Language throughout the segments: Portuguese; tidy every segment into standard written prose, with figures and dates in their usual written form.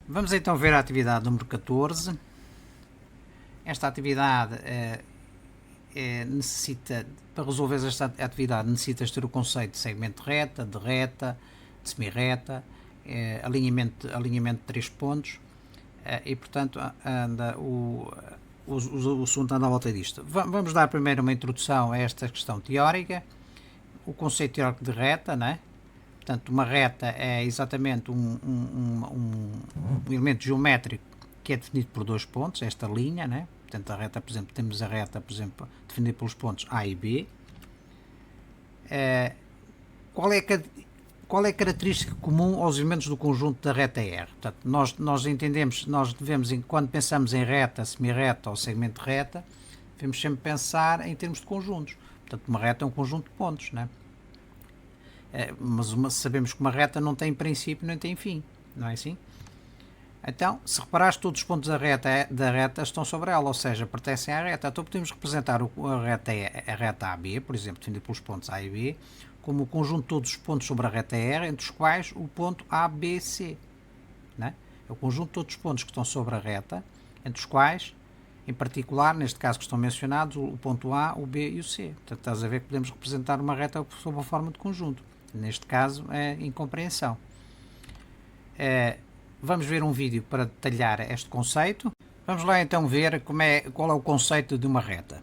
Vamos então ver a atividade número 14. Esta atividade necessita, para resolver esta atividade, necessitas ter o conceito de segmento de reta, de semi-reta, alinhamento de 3 pontos e, portanto, o assunto anda à volta disto. Vamos dar primeiro uma introdução a esta questão teórica, o conceito teórico de reta, não é? Portanto, uma reta é exatamente um elemento geométrico que é definido por 2 pontos, esta linha, né? Portanto, a reta, por exemplo, temos a reta, por exemplo, definida pelos pontos A e B. Qual é a característica comum aos elementos do conjunto da reta R? Portanto, nós entendemos, nós devemos, quando pensamos em reta, semi-reta ou segmento de reta, devemos sempre pensar em termos de conjuntos. Portanto, uma reta é um conjunto de pontos, né? Mas sabemos que uma reta não tem princípio nem tem fim, não é assim? Então, se reparares, todos os pontos da reta estão sobre ela, ou seja, pertencem à reta. Então podemos representar a reta AB, por exemplo, definida pelos pontos A e B, como o conjunto de todos os pontos sobre a reta R, entre os quais o ponto ABC. Né? É o conjunto de todos os pontos que estão sobre a reta, entre os quais, em particular, neste caso que estão mencionados, o ponto A, o B e o C. Portanto, estás a ver que podemos representar uma reta sob a forma de conjunto. Neste caso, é incompreensão. Vamos ver um vídeo para detalhar este conceito. Vamos lá então ver qual é o conceito de uma reta.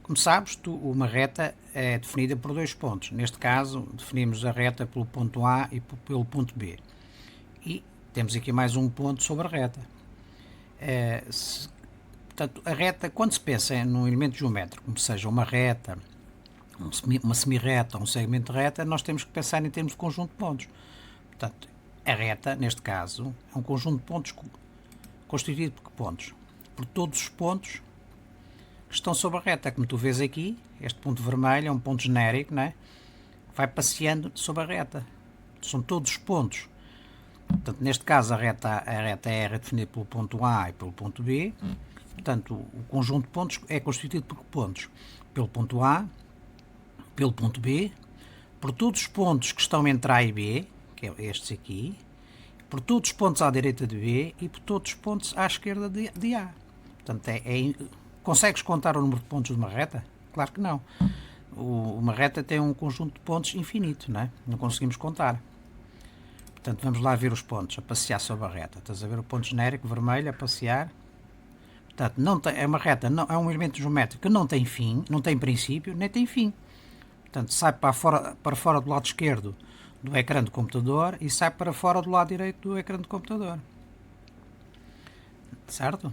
Como sabes, uma reta é definida por 2 pontos. Neste caso, definimos a reta pelo ponto A e pelo ponto B. E temos aqui mais um ponto sobre a reta. Portanto, a reta, quando se pensa num elemento geométrico, como seja uma reta, uma semi-reta ou um segmento de reta, nós temos que pensar em termos de conjunto de pontos. Portanto, a reta, neste caso, é um conjunto de pontos constituído por que pontos? Por todos os pontos que estão sobre a reta. Como tu vês aqui, este ponto vermelho é um ponto genérico, não é? Vai passeando sobre a reta. São todos os pontos. Portanto, neste caso, a reta R é definida pelo ponto A e pelo ponto B. Portanto, o conjunto de pontos é constituído por que pontos? Pelo ponto A, pelo ponto B, por todos os pontos que estão entre A e B, que é estes aqui, por todos os pontos à direita de B e por todos os pontos à esquerda de A. Portanto, consegues contar o número de pontos de uma reta? Claro que não. Uma reta tem um conjunto de pontos infinito, não é? Não conseguimos contar. Portanto, vamos lá ver os pontos a passear sobre a reta. Estás a ver o ponto genérico vermelho a passear? Portanto, é uma reta, não, é um elemento geométrico que não tem fim, não tem princípio, nem tem fim. Portanto, sai para fora do lado esquerdo do ecrã do computador e sai para fora do lado direito do ecrã do computador. Certo?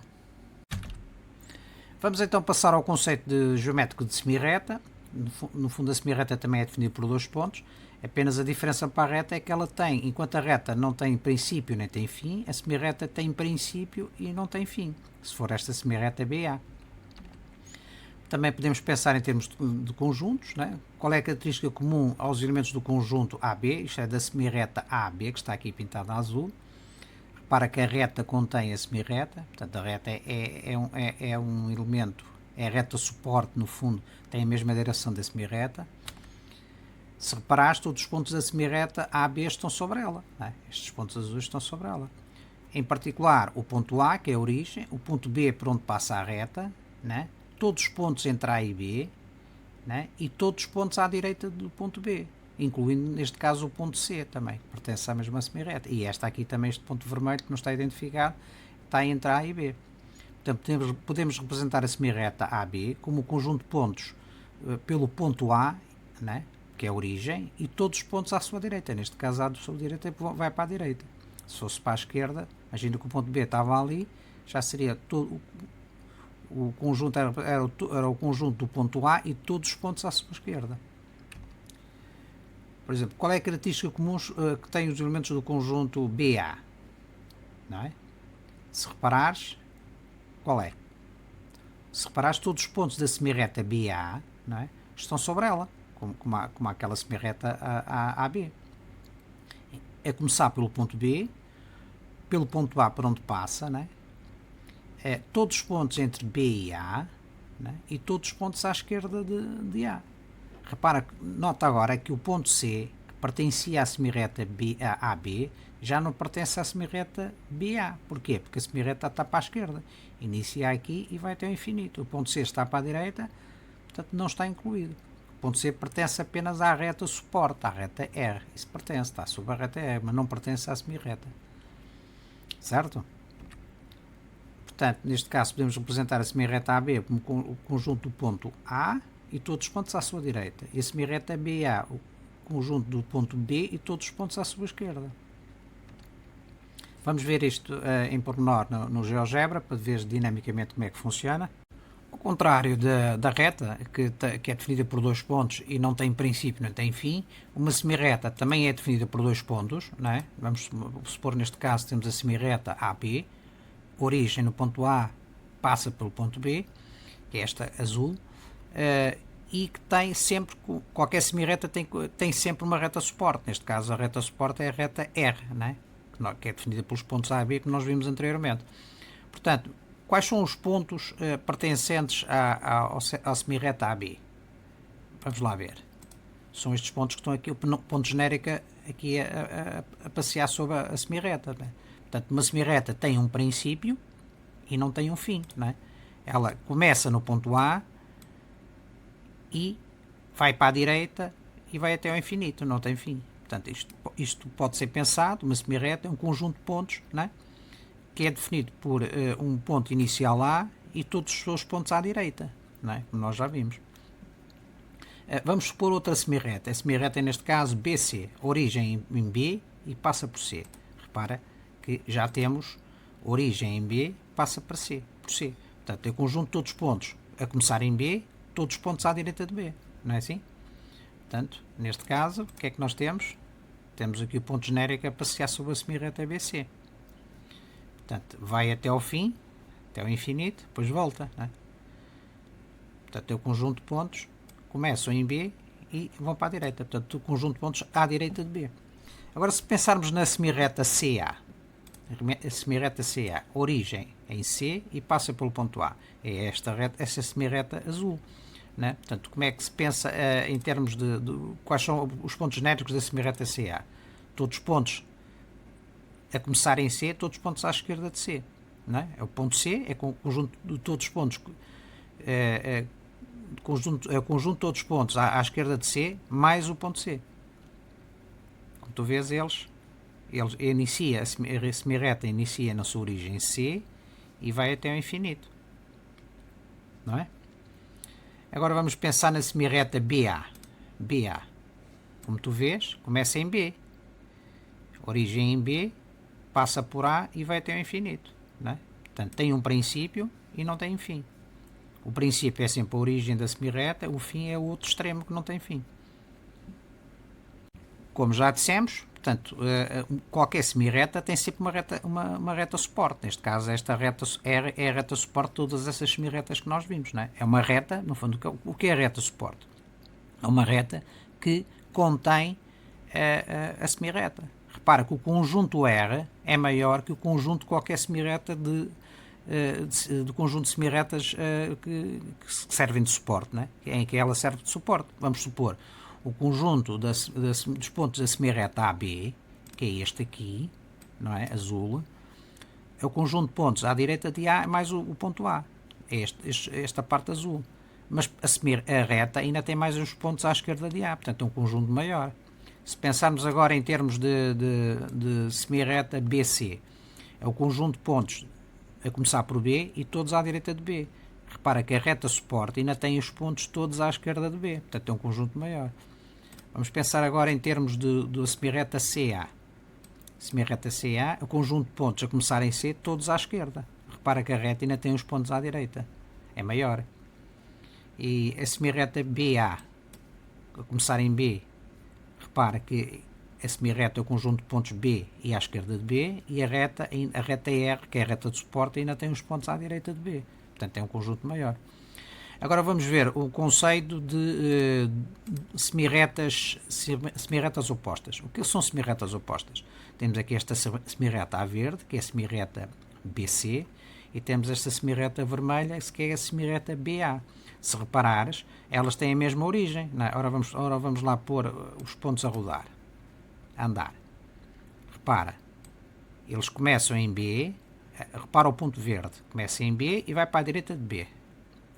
Vamos então passar ao conceito de geométrico de semi-reta. No fundo, a semi-reta também é definida por 2 pontos. Apenas a diferença para a reta é que ela tem, enquanto a reta não tem princípio nem tem fim, a semi-reta tem princípio e não tem fim. Se for esta semi-reta BA. Também podemos pensar em termos de conjuntos, né? Qual é a característica comum aos elementos do conjunto AB? Isto é da semi-reta AB, que está aqui pintada a azul. Repara que a reta contém a semi-reta, portanto a reta é um elemento, é a reta suporte no fundo, tem a mesma direção da semi-reta. Se reparares, todos os pontos da semi-reta AB estão sobre ela, né? Estes pontos azuis estão sobre ela. Em particular, o ponto A, que é a origem, o ponto B por onde passa a reta, né? Todos os pontos entre A e B, né? E todos os pontos à direita do ponto B, incluindo neste caso o ponto C também, que pertence à mesma semi-reta. E esta aqui também, este ponto vermelho que não está identificado, está entre A e B. Portanto, podemos representar a semi-reta AB como o conjunto de pontos pelo ponto A, né? Que é a origem, e todos os pontos à sua direita. Neste caso, a sua direita vai para a direita. Se fosse para a esquerda, imagina que o ponto B estava ali, já seria todo o conjunto era o conjunto do ponto A e todos os pontos à sua esquerda. Por exemplo, qual é a característica comum que tem os elementos do conjunto BA? Não é? Se reparares, qual é? Se reparares, todos os pontos da semi-reta BA, não é? Estão sobre ela, como aquela semi-reta AB. É começar pelo ponto B, pelo ponto A por onde passa, né? Todos os pontos entre B e A, né? E todos os pontos à esquerda de A. Repara, nota agora que o ponto C, que pertencia à semirreta AB, já não pertence à semirreta BA. Porquê? Porque a semirreta está para a esquerda. Inicia aqui e vai até o infinito. O ponto C está para a direita, portanto não está incluído. O ponto C pertence apenas à reta suporte, à reta R. Isso pertence, está sobre a reta R, mas não pertence à semirreta. Certo? Portanto, neste caso, podemos representar a semirreta AB como o conjunto do ponto A e todos os pontos à sua direita. E a semirreta BA, o conjunto do ponto B e todos os pontos à sua esquerda. Vamos ver isto em pormenor no GeoGebra, para ver dinamicamente como é que funciona. Ao contrário da reta, que é definida por dois pontos e não tem princípio, não tem fim, uma semirreta também é definida por dois pontos. Não é? Vamos supor, neste caso, temos a semirreta AB, origem no ponto A, passa pelo ponto B, que é esta azul, e que tem sempre, qualquer semirreta tem sempre uma reta suporte. Neste caso, a reta suporte é a reta R, não é? Que é definida pelos pontos A e B que nós vimos anteriormente. Portanto, quais são os pontos pertencentes à semirreta AB? Vamos lá ver. São estes pontos que estão aqui, o ponto genérico aqui a passear sobre a semirreta. Né? Portanto, uma semirreta tem um princípio e não tem um fim. Né? Ela começa no ponto A e vai para a direita e vai até ao infinito, não tem fim. Portanto, isto pode ser pensado, uma semirreta é um conjunto de pontos, né? Que é definido por um ponto inicial A e todos os seus pontos à direita, né? Como nós já vimos. Vamos supor outra semirreta. A semirreta é, neste caso, BC, origem em B e passa por C. Repara que já temos origem em B, passa para C, por C. Portanto, é o conjunto de todos os pontos a começar em B, todos os pontos à direita de B. Não é assim? Portanto, neste caso, o que é que nós temos? Temos aqui o ponto genérico a passear sobre a semirreta ABC. Portanto, vai até ao fim, até ao infinito, depois volta. Né? Portanto, é o conjunto de pontos, começam em B e vão para a direita. Portanto, o conjunto de pontos à direita de B. Agora, se pensarmos na semirreta CA, a semirreta CA, origem em C e passa pelo ponto A. É esta semirreta azul. Né? Portanto, como é que se pensa em termos de quais são os pontos genéricos da semirreta CA? Todos os pontos a começar em C, todos os pontos à esquerda de C. Não é? O ponto C é o conjunto de todos os pontos, é o conjunto de todos os pontos à esquerda de C, mais o ponto C. Como tu vês, a semirreta inicia na sua origem em C e vai até ao infinito. Não é? Agora vamos pensar na semirreta BA. BA, como tu vês, começa em B. Origem em B, passa por A e vai até ao infinito. Não é? Portanto, tem um princípio e não tem fim. O princípio é sempre a origem da semirreta, o fim é o outro extremo que não tem fim. Como já dissemos, portanto, qualquer semirreta tem sempre uma reta suporte. Neste caso, esta reta é a reta suporte de todas essas semirretas que nós vimos. Não é? É uma reta, no fundo, o que é a reta suporte? É uma reta que contém a semirreta. Repara que o conjunto R é maior que o conjunto de qualquer semirreta do conjunto de semirretas que servem de suporte, né? Em que ela serve de suporte. Vamos supor o conjunto dos pontos da semirreta AB, que é este aqui, não é? Azul, é o conjunto de pontos à direita de A mais o ponto A, é esta parte azul. Mas a reta ainda tem mais os pontos à esquerda de A, portanto é um conjunto maior. Se pensarmos agora em termos de semirreta BC, é o conjunto de pontos a começar por B e todos à direita de B. Repara que a reta suporte ainda tem os pontos todos à esquerda de B, portanto é um conjunto maior. Vamos pensar agora em termos de semirreta CA. Semirreta CA, o conjunto de pontos a começar em C, todos à esquerda. Repara que a reta ainda tem os pontos à direita, é maior. E a semirreta BA, a começar em B, repara que a semirreta é o conjunto de pontos B e à esquerda de B, e a reta R, que é a reta de suporte, ainda tem os pontos à direita de B. Portanto, é um conjunto maior. Agora vamos ver o conceito de semirretas opostas. O que são semirretas opostas? Temos aqui esta semirreta A verde, que é a semirreta BC, e temos esta semirreta vermelha, que é a semirreta BA. Se reparares, elas têm a mesma origem. Não é? Ora vamos lá pôr os pontos a rodar. andar. Repara, eles começam em B, repara o ponto verde, começa em B e vai para a direita de B.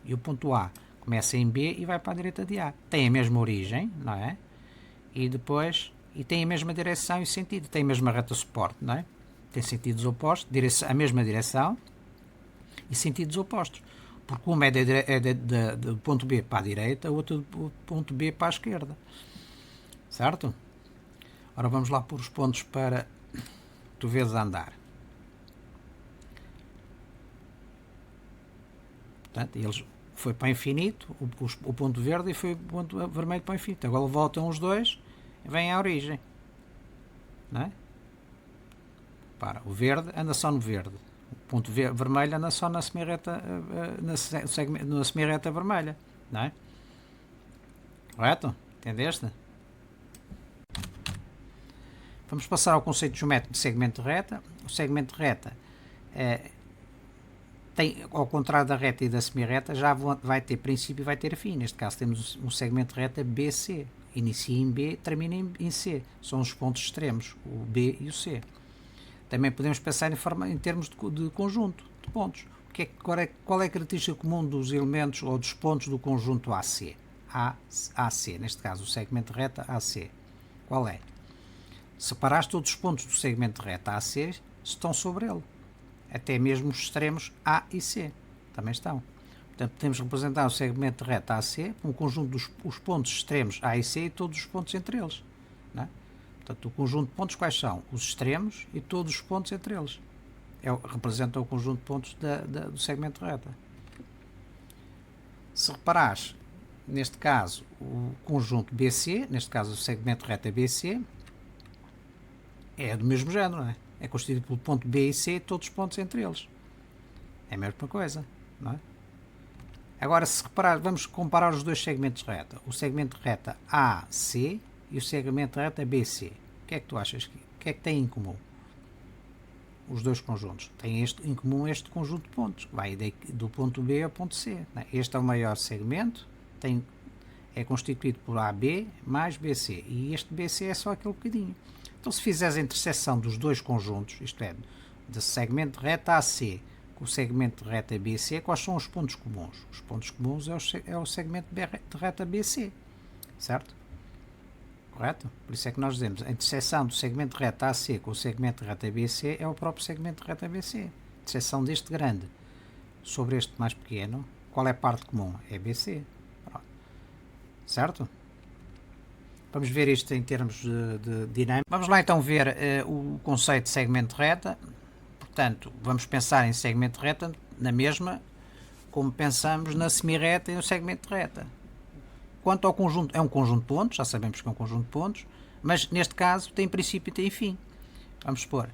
E o ponto A começa em B e vai para a direita de A. Tem a mesma origem, não é? E depois, e tem a mesma direção e sentido, tem a mesma reta suporte, não é? Tem sentidos opostos, a mesma direção e sentidos opostos. Porque uma é do ponto B para a direita, o outro do ponto B para a esquerda. Certo? Ora vamos lá pôr os pontos para tu veres a andar. Portanto, eles foi para o infinito, o ponto verde, e foi o ponto vermelho para o infinito. Agora voltam os dois e vêm à origem. Não é? Para, o verde anda só no verde. O ponto vermelho anda só na semirreta, na semirreta vermelha. Não é? Correto? Entendeste? Vamos passar ao conceito geométrico de segmento de reta. O segmento de reta tem, ao contrário da reta e da semirreta, já vai ter princípio e vai ter fim. Neste caso temos um segmento de reta BC. Inicia em B, termina em C. São os pontos extremos, o B e o C. Também podemos pensar em termos de conjunto de pontos. Qual é a característica comum dos elementos ou dos pontos do conjunto AC? AC, neste caso o segmento de reta AC. Qual é? Separaste todos os pontos do segmento de reta AC, estão sobre ele. Até mesmo os extremos A e C também estão. Portanto, podemos representar o segmento de reta AC como um conjunto dos pontos extremos A e C e todos os pontos entre eles. Não é? Portanto, o conjunto de pontos quais são? Os extremos e todos os pontos entre eles. Representa o conjunto de pontos do segmento de reta. Se reparares, neste caso, o conjunto BC, neste caso o segmento de reta BC, é do mesmo género, não é? É constituído pelo ponto B e C e todos os pontos entre eles. É a mesma coisa, não é? Agora, se reparar, vamos comparar os dois segmentos de reta. O segmento de reta AC e o segmento de reta BC. O que é que tu achas? O que é que têm em comum? Os dois conjuntos. Têm em comum este conjunto de pontos. Vai do ponto B ao ponto C. Não é? Este é o maior segmento. É constituído por AB mais BC. E este BC é só aquele bocadinho. Então, se fizeres a interseção dos dois conjuntos, isto é, do segmento de reta AC com o segmento de reta BC, quais são os pontos comuns? Os pontos comuns é o segmento de reta BC, certo? Correto? Por isso é que nós dizemos, a interseção do segmento de reta AC com o segmento de reta BC é o próprio segmento de reta BC. A interseção deste grande sobre este mais pequeno, qual é a parte comum? É BC. Pronto. Certo? Vamos ver isto em termos de dinâmica. Vamos lá então ver o conceito de segmento de reta. Portanto, vamos pensar em segmento de reta na mesma como pensamos na semirreta e no segmento de reta. Quanto ao conjunto, é um conjunto de pontos, já sabemos que é um conjunto de pontos, mas neste caso tem princípio e tem fim. Vamos supor,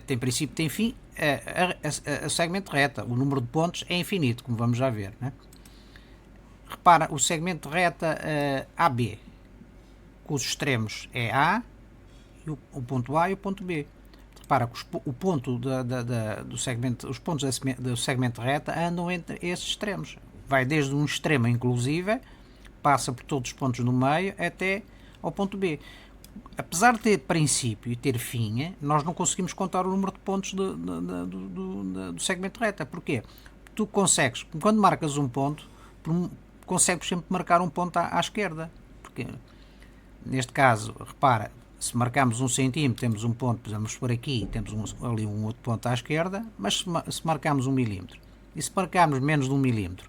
tem princípio e tem fim, a segmento de reta, o número de pontos é infinito, como vamos já ver. Né? Repara, o segmento de reta AB, com os extremos é A, e o ponto A e o ponto B. Repara que o ponto do segmento, os pontos do segmento de reta andam entre esses extremos. Vai desde um extremo inclusive, passa por todos os pontos no meio até ao ponto B. Apesar de ter princípio e ter fim, nós não conseguimos contar o número de pontos do segmento de reta. Porquê? Tu consegues, quando marcas um ponto, consegues sempre marcar um ponto à esquerda. Porque neste caso, repara, se marcarmos 1 cm, temos um ponto, vamos por aqui, temos ali um outro ponto à esquerda, mas se marcarmos 1 milímetro, e se marcarmos menos de 1 milímetro,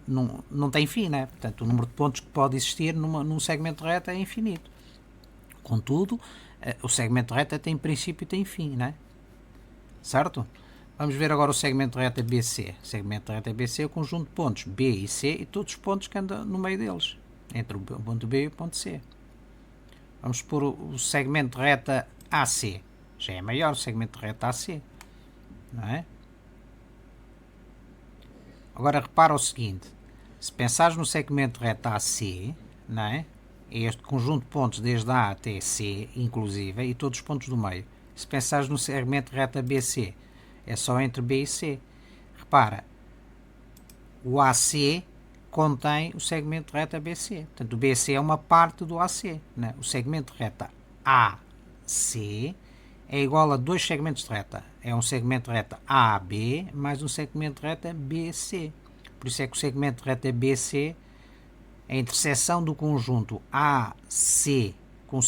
não tem fim, né? Portanto, o número de pontos que pode existir num segmento de reta é infinito. Contudo, o segmento de reta tem princípio e tem fim, né? Certo? Vamos ver agora o segmento de reta BC. O segmento de reta BC é o conjunto de pontos B e C e todos os pontos que andam no meio deles, entre o ponto B e o ponto C. Vamos pôr o segmento de reta AC. Já é maior o segmento de reta AC. Não é? Agora repara o seguinte. Se pensares no segmento de reta AC, não é? É este conjunto de pontos desde A até C, inclusive, e todos os pontos do meio. Se pensares no segmento de reta BC, é só entre B e C. Repara, o AC contém o segmento de reta BC. Portanto, o BC é uma parte do AC. Né? O segmento de reta AC é igual a dois segmentos de reta. É um segmento de reta AB mais um segmento de reta BC. Por isso é que o segmento de reta BC, a interseção do conjunto AC com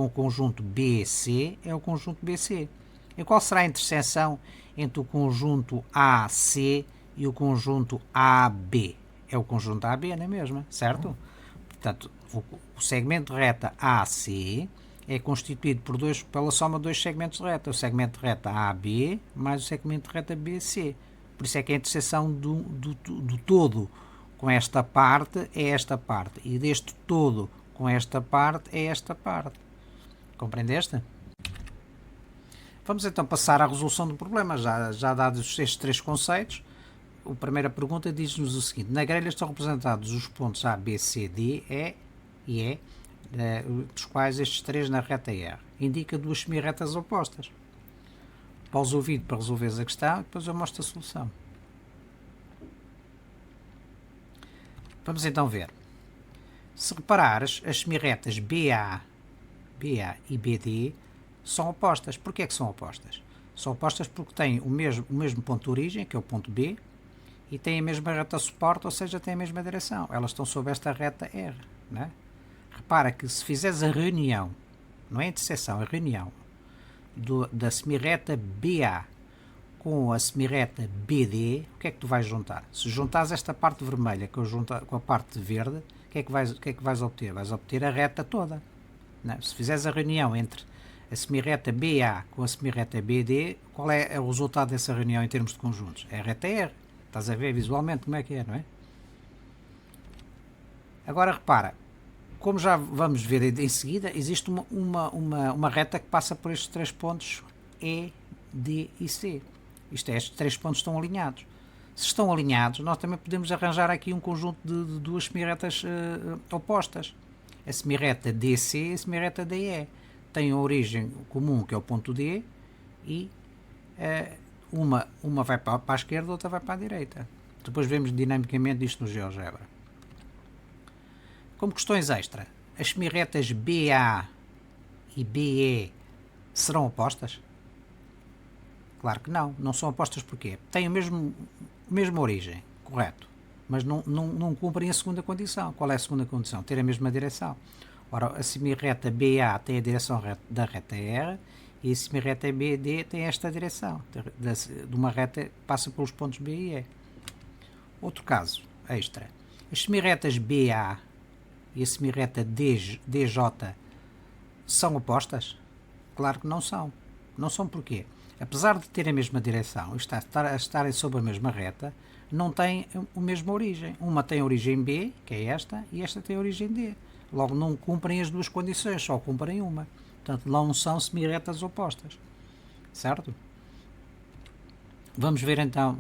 o conjunto BC é o conjunto BC. E qual será a interseção entre o conjunto AC e o conjunto AB? É o conjunto AB, não é mesmo? Certo? Portanto, o segmento de reta AC é constituído pela soma de dois segmentos de reta. O segmento de reta AB mais o segmento de reta BC. Por isso é que a interseção do todo com esta parte é esta parte. E deste todo com esta parte é esta parte. Compreendeste? Vamos então passar à resolução do problema. Já dados estes três conceitos, a primeira pergunta diz-nos o seguinte: na grelha estão representados os pontos A, B, C, D, E e E, dos quais estes três na reta R. Indica duas semi-retas opostas. Pausa o vídeo para resolveres a questão e depois eu mostro a solução. Vamos então ver. Se reparares, as semi-retas BA e BD são opostas. Porquê é que são opostas? São opostas porque têm o mesmo ponto de origem, que é o ponto B, e têm a mesma reta suporte, ou seja, têm a mesma direção. Elas estão sob esta reta R. Não é? Repara que se fizeres a reunião, não é a interseção, a reunião da semi-reta BA com a semi-reta BD, o que é que tu vais juntar? Se juntares esta parte vermelha com a parte verde, o que é que vais obter? Vais obter a reta toda. Não é? Se fizeres a reunião entre a semi-reta BA com a semi-reta BD, qual é o resultado dessa reunião em termos de conjuntos? É a reta R. Estás a ver visualmente como é que é, não é? Agora repara, como já vamos ver em seguida, existe uma reta que passa por estes três pontos E, D e C. Isto é, estes três pontos estão alinhados. Se estão alinhados, nós também podemos arranjar aqui um conjunto de duas semi-retas opostas. A semi-reta DC e a semi-reta DE têm a origem comum, que é o ponto D, e uma vai para a esquerda, outra vai para a direita. Depois vemos dinamicamente isto no GeoGebra. Como questões extra, as semi-retas BA e BE serão opostas? Claro que não. Não são opostas porquê? Têm a mesma origem, correto, mas não cumprem a segunda condição. Qual é a segunda condição? Ter a mesma direção. Ora, a semi-reta BA tem a direção da reta R e a semi-reta BD tem esta direção, de uma reta que passa pelos pontos B e E. Outro caso extra. As semi-retas BA e a semi-reta DJ são opostas? Claro que não são. Não são porquê? Apesar de terem a mesma direção, estarem sob a mesma reta, não têm a mesma origem. Uma tem a origem B, que é esta, e esta tem a origem D. Logo, não cumprem as duas condições, só cumprem uma. Portanto, não são semi-retas opostas. Certo? Vamos ver então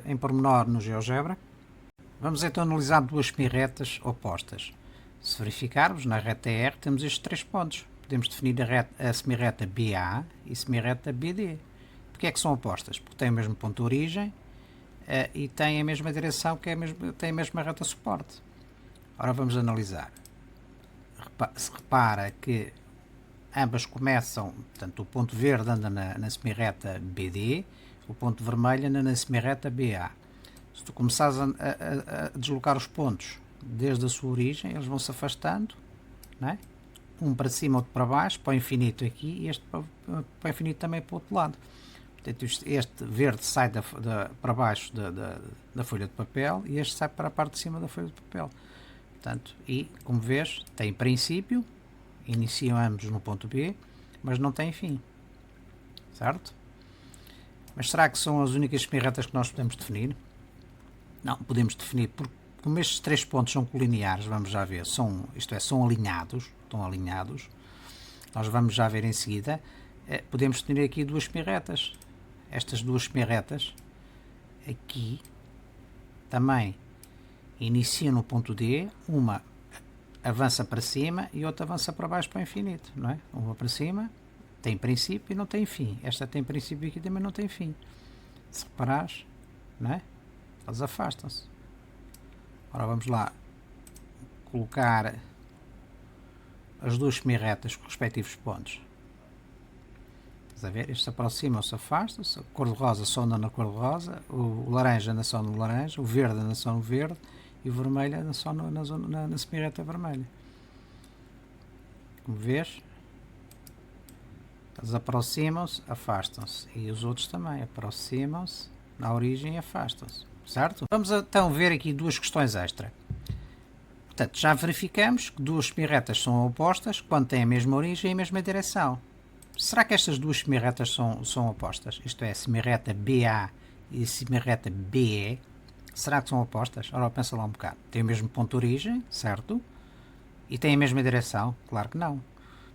em pormenor no GeoGebra. Vamos então analisar duas semi-retas opostas. Se verificarmos, na reta R temos estes três pontos. Podemos definir a semi-reta BA e a semi-reta BD. Porquê é que são opostas? Porque têm o mesmo ponto de origem e têm a mesma direção, têm a mesma reta suporte. Ora, vamos analisar. Se repara que ambas começam, portanto, o ponto verde anda na semi-reta BD, o ponto vermelho anda na semi-reta BA. Se tu começares a deslocar os pontos desde a sua origem, eles vão se afastando, não é? Um para cima, outro para baixo, para o infinito aqui e este para o infinito também para o outro lado. Portanto, este verde sai para baixo da folha de papel e este sai para a parte de cima da folha de papel. Portanto, e como vês, tem princípio, iniciam ambos no ponto B, mas não tem fim. Certo? Mas será que são as únicas semi-retas que nós podemos definir? Não, podemos definir, porque como estes três pontos são colineares, vamos já ver, são alinhados, estão alinhados, nós vamos já ver em seguida, podemos definir aqui duas semi-retas. Estas duas semi-retas, aqui, também iniciam no ponto D, uma avança para cima e outra avança para baixo para o infinito, não é? Uma para cima tem princípio e não tem fim. Esta tem princípio e aqui também não tem fim. Se reparares, não é? Elas afastam-se. Ora, vamos lá colocar as duas semi-retas com os respectivos pontos. Estás a ver? Estes aproximam-se, afastam-se, a cor-de-rosa só anda na cor-de-rosa, o laranja anda só no laranja, o verde anda só no verde e o vermelho anda só na semi-reta vermelha. Como vês, eles aproximam-se, afastam-se, e os outros também aproximam-se na origem e afastam-se, certo? Vamos então ver aqui duas questões extra. Portanto, já verificamos que duas semi-retas são opostas quando têm a mesma origem e a mesma direção. Será que estas duas semi-retas são opostas? Isto é, a semi-reta BA e a semi-reta BE, será que são opostas? Ora, pensa lá um bocado. Tem o mesmo ponto de origem, certo? E têm a mesma direção? Claro que não.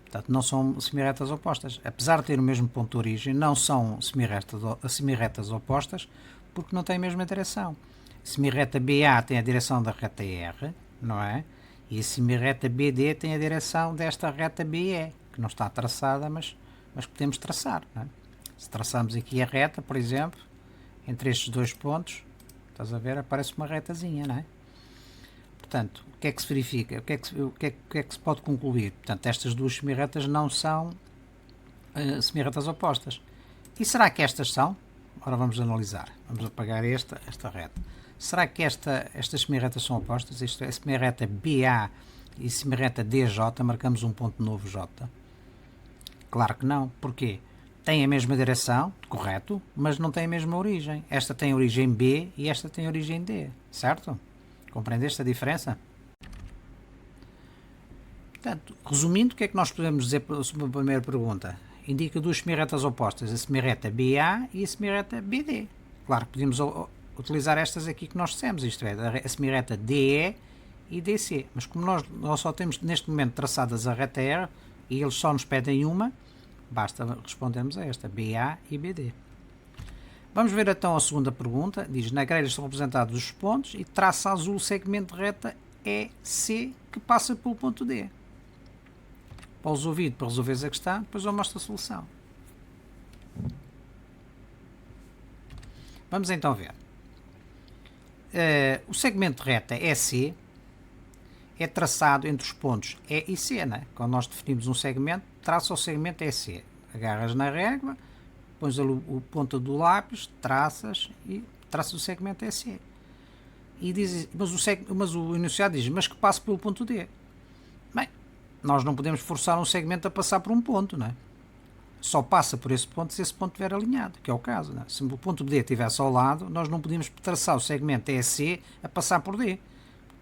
Portanto, não são semi-retas opostas. Apesar de ter o mesmo ponto de origem, não são semi-retas opostas porque não têm a mesma direção. A semi-reta BA tem a direção da reta R, não é? E a semi-reta BD tem a direção desta reta BE, que não está traçada, mas podemos traçar, não é? Se traçarmos aqui a reta, por exemplo, entre estes dois pontos, estás a ver, aparece uma retazinha, não é? Portanto, o que é que se verifica? O que é que se pode concluir? Portanto, estas duas semi-retas não são semi-retas opostas. E será que estas são? Ora, vamos analisar. Vamos apagar esta reta. Será que estas semi-retas são opostas? Isto é, a semi-reta BA e a semi-reta DJ, marcamos um ponto novo J. Claro que não. Porquê? Tem a mesma direção, correto, mas não tem a mesma origem. Esta tem origem B e esta tem origem D, certo? Compreendeste a diferença? Portanto, resumindo, o que é que nós podemos dizer sobre a primeira pergunta? Indica duas semi-retas opostas, a semi-reta BA e a semi-reta BD. Claro que podemos utilizar estas aqui que nós dissemos, isto é, a semi-reta DE e DC. Mas como nós só temos neste momento traçadas a reta R e eles só nos pedem uma, basta respondermos a esta, BA e BD. Vamos ver então a segunda pergunta. Diz, na grelha estão representados os pontos e traça azul o segmento de reta EC que passa pelo ponto D. Pausa o vídeo para resolveres a questão, depois eu mostro a solução. Vamos então ver. O segmento de reta EC é traçado entre os pontos E e C, né? Quando nós definimos um segmento, traça o segmento EC. Agarras na régua, pões a ponta do lápis, traças e traças o segmento EC. E diz, mas o enunciado diz, mas que passe pelo ponto D. Bem, nós não podemos forçar um segmento a passar por um ponto, não é? Só passa por esse ponto se esse ponto estiver alinhado, que é o caso, não é? Se o ponto D estivesse ao lado, nós não podíamos traçar o segmento EC a passar por D.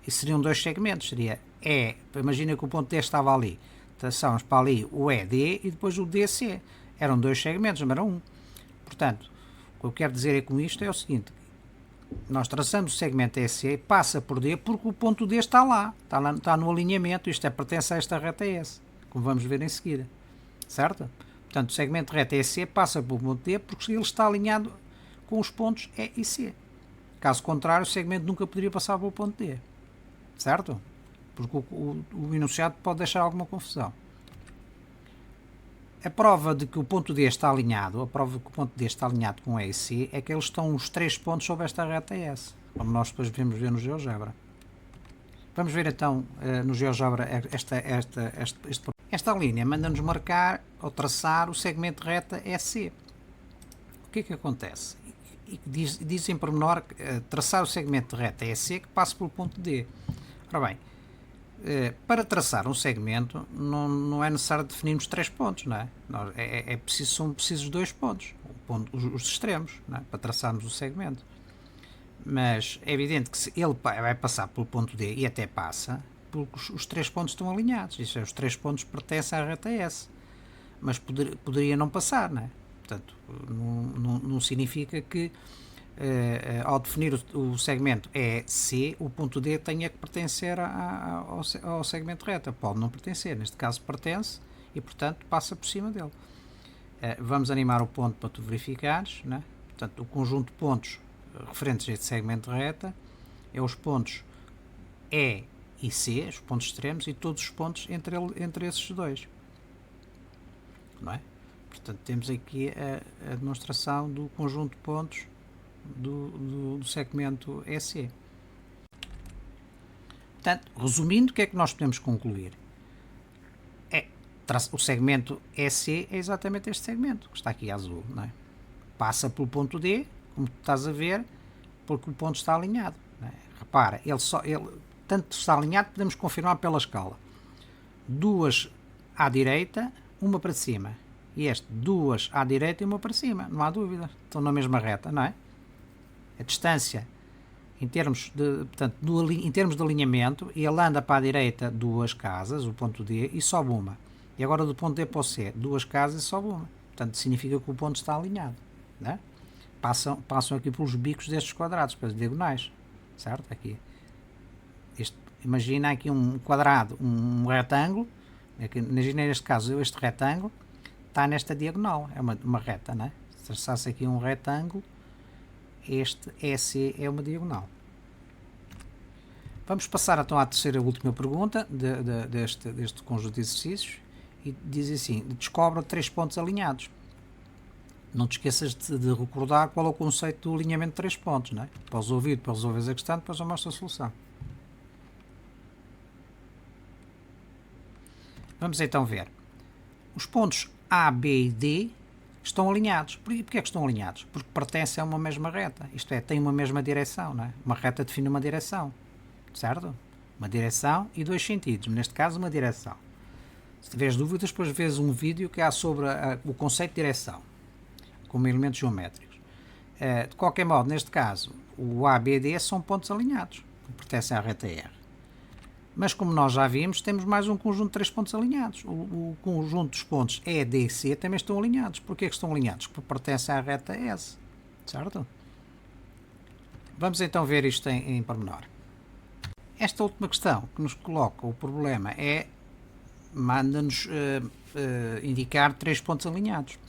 E seriam dois segmentos, seria E, imagina que o ponto D estava ali, traçamos para ali o ED e depois o DC. Eram dois segmentos, não era um. Portanto, o que eu quero dizer com isto é o seguinte, nós traçamos o segmento EC, passa por D, porque o ponto D está lá, está no alinhamento, isto pertence a esta reta S, como vamos ver em seguida, certo? Portanto, o segmento de reta EC passa pelo ponto D, porque ele está alinhado com os pontos E e C. Caso contrário, o segmento nunca poderia passar pelo ponto D, certo? Porque o enunciado pode deixar alguma confusão. A prova de que o ponto D está alinhado, com E e C, é que eles estão os três pontos sobre esta reta S, como nós depois devemos ver no GeoGebra. Vamos ver então no GeoGebra esta linha manda-nos marcar ou traçar o segmento de reta EC. O que é que acontece? Diz em pormenor traçar o segmento de reta EC que passa pelo ponto D. Ora bem, para traçar um segmento não é necessário definirmos três pontos, não é? São precisos dois pontos, os extremos, não é? Para traçarmos o segmento. Mas é evidente que se ele vai passar pelo ponto D e até passa, porque os três pontos estão alinhados, isso é, os três pontos pertencem à reta S, mas poderia não passar, não é? Portanto, não significa que ao definir o segmento EC, o ponto D tenha que pertencer ao segmento reta. Pode não pertencer, neste caso pertence e, portanto, passa por cima dele. Vamos animar o ponto para tu verificares, né? Portanto, o conjunto de pontos referentes a este segmento de reta é os pontos E e C, os pontos extremos, e todos os pontos entre esses dois. Não é? Portanto, temos aqui a demonstração do conjunto de pontos do segmento EC. Portanto, resumindo, o que é que nós podemos concluir? o segmento EC é exatamente este segmento que está aqui azul, não é? Passa pelo ponto D, como tu estás a ver, porque o ponto está alinhado, não é? Repara, ele tanto está alinhado, podemos confirmar pela escala. Duas à direita, uma para cima. E este, duas à direita e uma para cima, não há dúvida. Estão na mesma reta, não é? A distância, em termos em termos de alinhamento, ele anda para a direita duas casas, o ponto D, e sobe uma. E agora do ponto D para o C, duas casas e sobe uma. Portanto, significa que o ponto está alinhado, não é? Passam aqui pelos bicos destes quadrados, pelas diagonais, certo? Aqui. Imagina aqui um quadrado, um retângulo. Imagina neste caso, este retângulo está nesta diagonal, é uma reta, não é? Se traçasse aqui um retângulo, este EC é uma diagonal. Vamos passar então à terceira e última pergunta deste conjunto de exercícios, e diz assim: descobre 3 pontos alinhados. Não te esqueças de recordar qual é o conceito do alinhamento de 3 pontos, não é? Para resolveres a questão, depois eu mostro a solução. Vamos então ver. Os pontos A, B e D estão alinhados. Porquê é que estão alinhados? Porque pertencem a uma mesma reta. Isto é, têm uma mesma direção, não é? Uma reta define uma direção, certo? Uma direção e 2 sentidos. Neste caso, uma direção. Se tiveres dúvidas, depois vês um vídeo que há sobre o conceito de direção, como elementos geométricos. De qualquer modo, neste caso, o A, B e D são pontos alinhados, que pertencem à reta R. Mas como nós já vimos, temos mais um conjunto de 3 pontos alinhados. O conjunto dos pontos E, D e C também estão alinhados. Porquê que estão alinhados? Porque pertencem à reta S, certo? Vamos então ver isto em pormenor. Esta última questão que nos coloca o problema manda-nos indicar 3 pontos alinhados.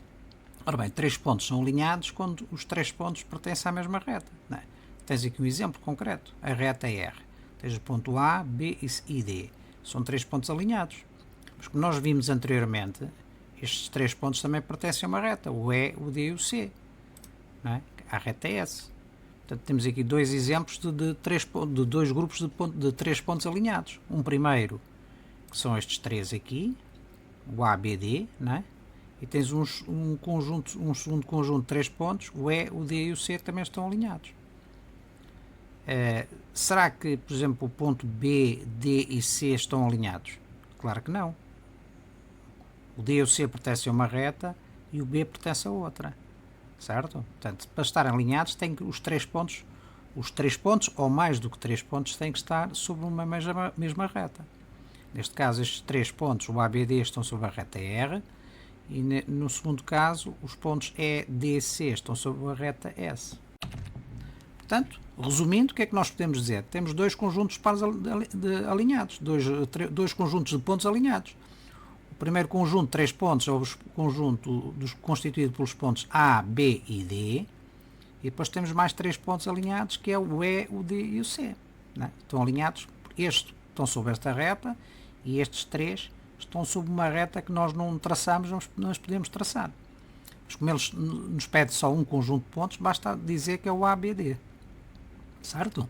Ora bem, 3 pontos são alinhados quando os 3 pontos pertencem à mesma reta, não é? Tens aqui um exemplo concreto, a reta R. Tens o ponto A, B e D. São 3 pontos alinhados. Mas como nós vimos anteriormente, estes 3 pontos também pertencem a uma reta, o E, o D e o C, não é? A reta S. Portanto, temos aqui 2 exemplos de 2 grupos de 3 pontos alinhados. Um primeiro, que são estes 3 aqui, o A, B, D, não é? E tens um segundo conjunto de 3 pontos, o E, o D e o C também estão alinhados. Será que, por exemplo, o ponto B, D e C estão alinhados? Claro que não. O D e o C pertencem a uma reta e o B pertence a outra, certo? Portanto, para estarem alinhados, tem que os 3 pontos ou mais do que 3 pontos têm que estar sobre uma mesma reta. Neste caso, estes 3 pontos, o A, B e D, estão sobre a reta R, e no segundo caso, os pontos E, D e C estão sobre a reta S. Portanto, resumindo, o que é que nós podemos dizer? Temos 2 conjuntos pares alinhados, dois conjuntos de pontos alinhados. O primeiro conjunto de 3 pontos é o conjunto constituído pelos pontos A, B e D, e depois temos mais 3 pontos alinhados, que é o E, o D e o C. Não é? Estão alinhados, estes estão sobre esta reta, e estes 3 estão sobre uma reta que nós não traçamos, nós podemos traçar. Mas como eles nos pedem só um conjunto de pontos, basta dizer que é o A, B, D. Certo?